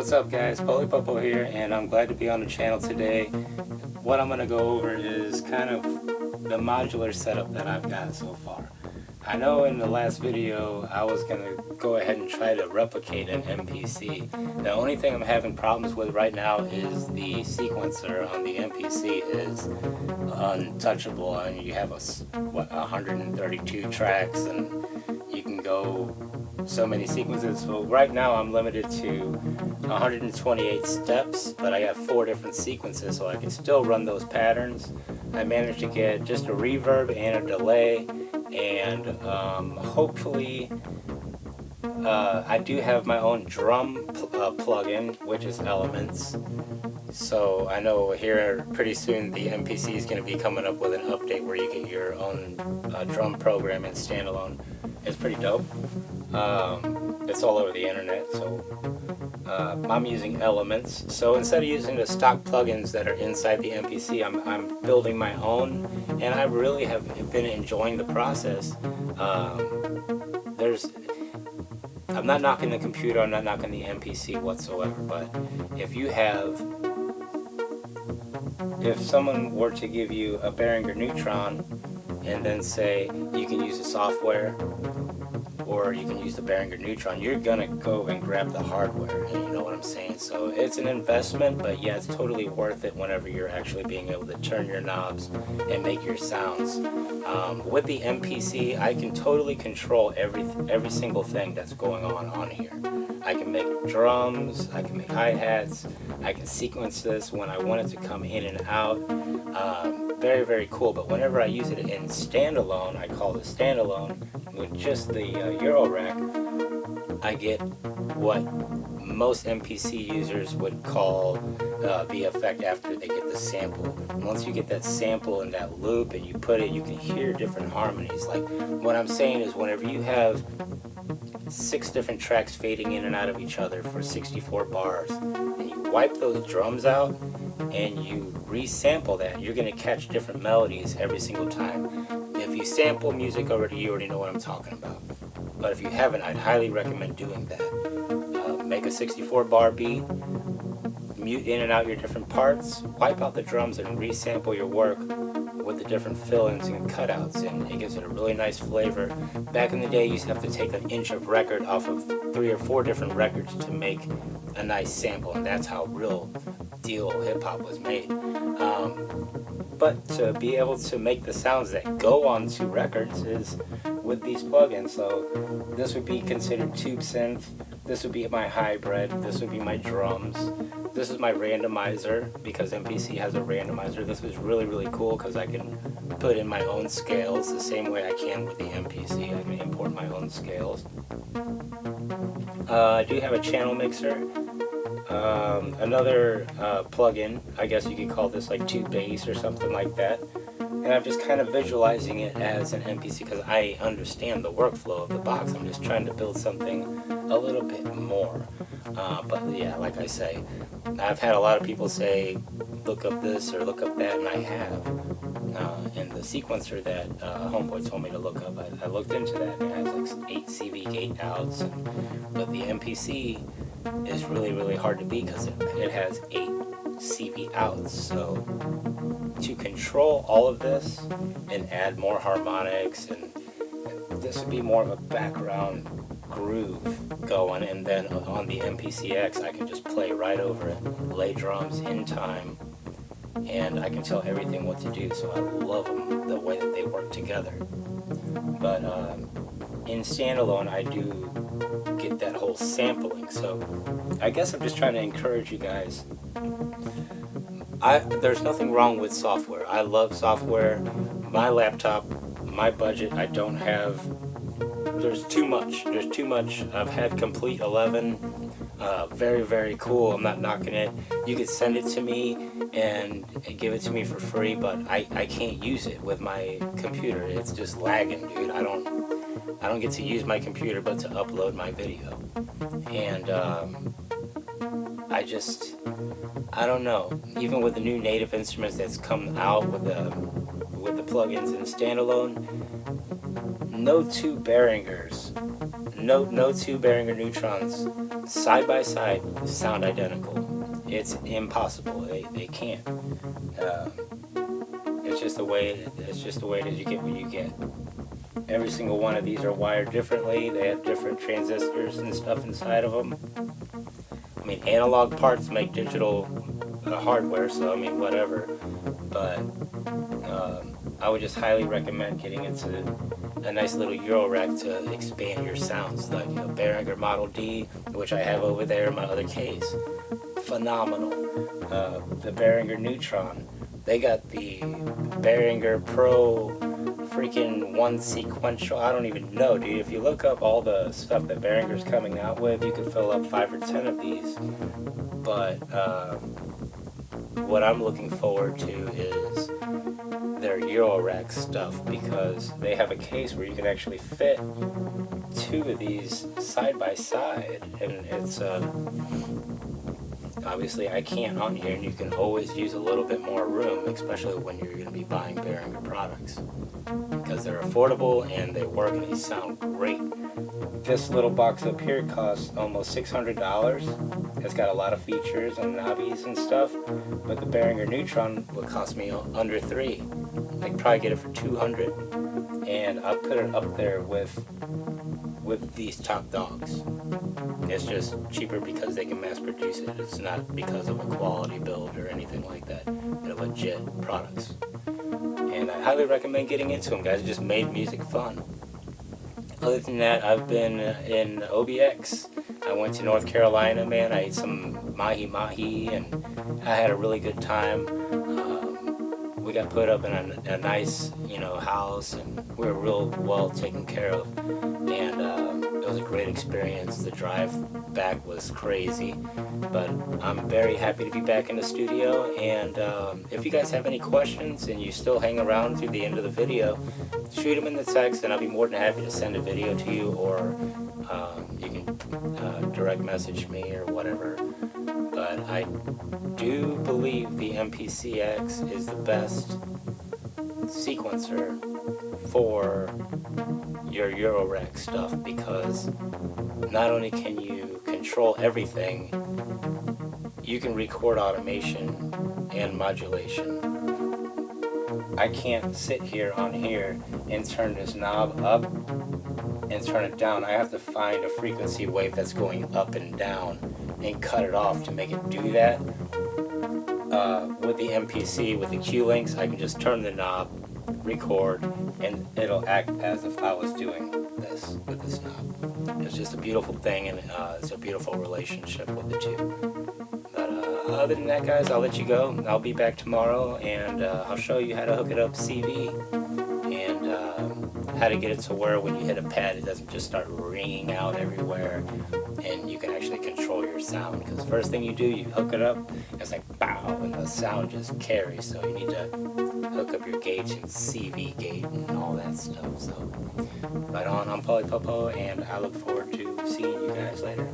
What's up guys, Popo here, and I'm glad to be on the channel today. What I'm going to go over is kind of the modular setup that I've got so far. I know in the last video I was going to go ahead and try to replicate an MPC. The only thing I'm having problems with right now is the sequencer on the MPC is untouchable. I mean, you have 132 tracks and you can go so many sequences. So right now I'm limited to 128 steps, but I have 4 different sequences, so I can still run those patterns. I managed to get just a reverb and a delay, and hopefully I do have my own drum plugin, which is Elements. So I know here pretty soon the MPC is going to be coming up with an update where you get your own drum program in Standalone. It's pretty dope. It's all over the internet, so I'm using Elements. So instead of using the stock plugins that are inside the MPC, I'm building my own, and I really have been enjoying the process. I'm not knocking the computer, I'm not knocking the MPC whatsoever, but if someone were to give you a Behringer Neutron and then say you can use the software or you can use the Behringer Neutron, you're gonna go and grab the hardware, and you know what I'm saying. So it's an investment, but yeah, it's totally worth it whenever you're actually being able to turn your knobs and make your sounds. With the MPC, I can totally control every single thing that's going on here. I can make drums, I can make hi-hats, I can sequence this when I want it to come in and out. Very, very cool. But whenever I use it in Standalone, I call it Standalone, with just the Euro rack, I get what most MPC users would call the effect after they get the sample. And once you get that sample in that loop and you put it, you can hear different harmonies. Like what I'm saying is whenever you have 6 different tracks fading in and out of each other for 64 bars, and you wipe those drums out and you resample that, you're going to catch different melodies every single time. If you sample music already, you already know what I'm talking about. But if you haven't, I'd highly recommend doing that. Make a 64 bar beat, mute in and out your different parts, wipe out the drums and resample your work with the different fill-ins and cutouts, and it gives it a really nice flavor. Back in the day, you used to have to take an inch of record off of 3 or 4 different records to make a nice sample, and that's how real deal hip-hop was made. But to be able to make the sounds that go onto records is with these plugins. So this would be considered tube synth, this would be my hybrid, this would be my drums, this is my randomizer because MPC has a randomizer. This was really, really cool because I can put in my own scales the same way I can with the MPC. I can import my own scales. I do have a channel mixer. Another plugin, I guess you could call this like tube bass or something like that. And I'm just kind of visualizing it as an MPC because I understand the workflow of the box. I'm just trying to build something a little bit more. But yeah, like I say, I've had a lot of people say, look up this or look up that, and I have. And the sequencer that Homeboy told me to look up, I looked into that, and it has like 8 CV gate outs. But the MPC is really, really hard to beat because it has 8 CV outs. So to control all of this and add more harmonics, and this would be more of a background groove going, and then on the MPCX I can just play right over it, lay drums in time, and I can tell everything what to do. So I love them, the way that they work together. But in Standalone I do get that whole sampling, so I guess I'm just trying to encourage you guys. There's nothing wrong with software. I love software. My laptop, my budget, I don't have. There's too much. There's too much. I've had Complete 11. Very, very cool. I'm not knocking it. You could send it to me and give it to me for free, but I can't use it with my computer. It's just lagging, dude. I don't get to use my computer but to upload my video. And I don't know. Even with the new native instruments that's come out with the plugins in Standalone, no 2 Behringers, no 2 Behringer Neutrons side by side sound identical. It's impossible. They can't. It's just the way. It's just the way that you get what you get. Every single one of these are wired differently. They have different transistors and stuff inside of them. I mean, analog parts make digital hardware, so I mean, whatever. But I would just highly recommend getting into a nice little Euro rack to expand your sounds, like a Behringer Model D, which I have over there in my other case. Phenomenal. The Behringer Neutron. They got the Behringer Pro freaking one sequential. I don't even know, dude. If you look up all the stuff that Behringer's coming out with, you could fill up 5 or 10 of these. But what I'm looking forward to is their Eurorack stuff, because they have a case where you can actually fit 2 of these side by side, and it's obviously I can't on here, and you can always use a little bit more room, especially when you're going to be buying Behringer products, because they're affordable and they work and they sound great. This little box up here costs almost $600. It's got a lot of features and knobbies and stuff, but the Behringer Neutron will cost me under $3. I could probably get it for $200, and I'll put it up there with these top dogs. It's just cheaper because they can mass produce it. It's not because of a quality build or anything like that. They're legit products. And I highly recommend getting into them, guys. It just made music fun. Other than that, I've been in OBX. I went to North Carolina, man. I ate some mahi-mahi, and I had a really good time. We got put up in a nice, house, and we were real well taken care of. And it was a great experience. The drive back was crazy, but I'm very happy to be back in the studio. And if you guys have any questions and you still hang around through the end of the video, shoot them in the text, and I'll be more than happy to send a video to you, or you can direct message me or whatever. But I do believe the MPC-X is the best sequencer for your Eurorack stuff, because not only can you control everything, you can record automation and modulation. I can't sit here on here and turn this knob up and turn it down. I have to find a frequency wave that's going up and down and cut it off to make it do that. With the MPC, with the Q-Links, I can just turn the knob, record, and it'll act as if I was doing this with this knob. It's just a beautiful thing, and it's a beautiful relationship with the two. But other than that, guys, I'll let you go. I'll be back tomorrow, and I'll show you how to hook it up CV, and how to get it to where when you hit a pad, it doesn't just start ringing out everywhere, and you can actually control your sound. Because first thing you do, you hook it up, and it's like bow, and the sound just carries. So you need to hook up your gauge and CV gate and all that stuff. So right on, I'm Popo, and I look forward to seeing you guys later.